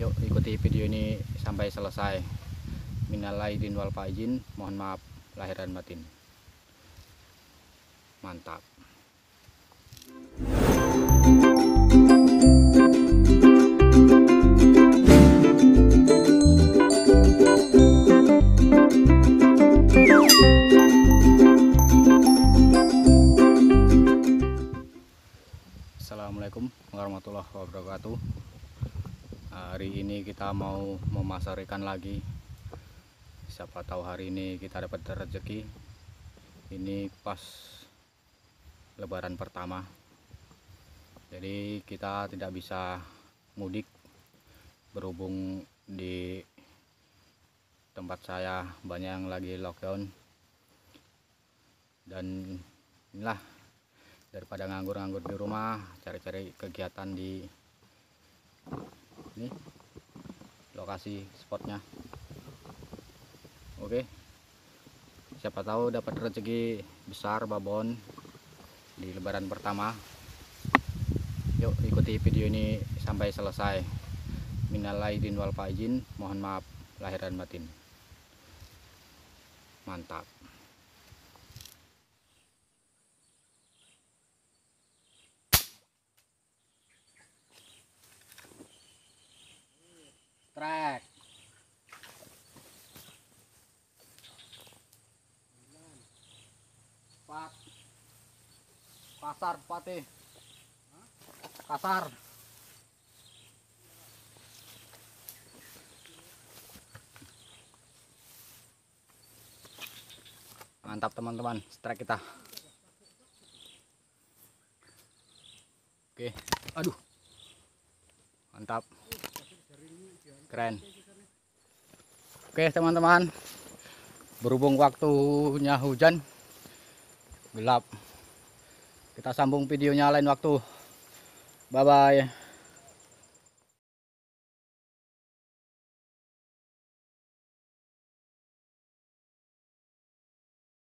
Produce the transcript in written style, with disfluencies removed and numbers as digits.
Yuk ikuti video ini sampai selesai. Minal aidin wal faizin, mohon maaf lahir dan batin. Mantap. Assalamualaikum warahmatullahi wabarakatuh. Hari ini kita mau memasar ikan lagi. Siapa tahu hari ini kita dapat rezeki. Ini pas lebaran pertama, jadi kita tidak bisa mudik berhubung di tempat saya banyak yang lagi lockdown. Dan inilah, daripada nganggur-nganggur di rumah, cari-cari kegiatan di ini lokasi spotnya. Oke, siapa tahu dapat rezeki besar babon di lebaran pertama. Yuk ikuti video ini sampai selesai. Minal aidin wal faizin, mohon maaf lahir dan batin. Mantap. Trek. Pak. Kasar patih. Kasar. Mantap teman-teman, strike kita. Oke, aduh. Mantap. Keren. Oke teman-teman, berhubung waktunya hujan, gelap, kita sambung videonya lain waktu. Bye bye.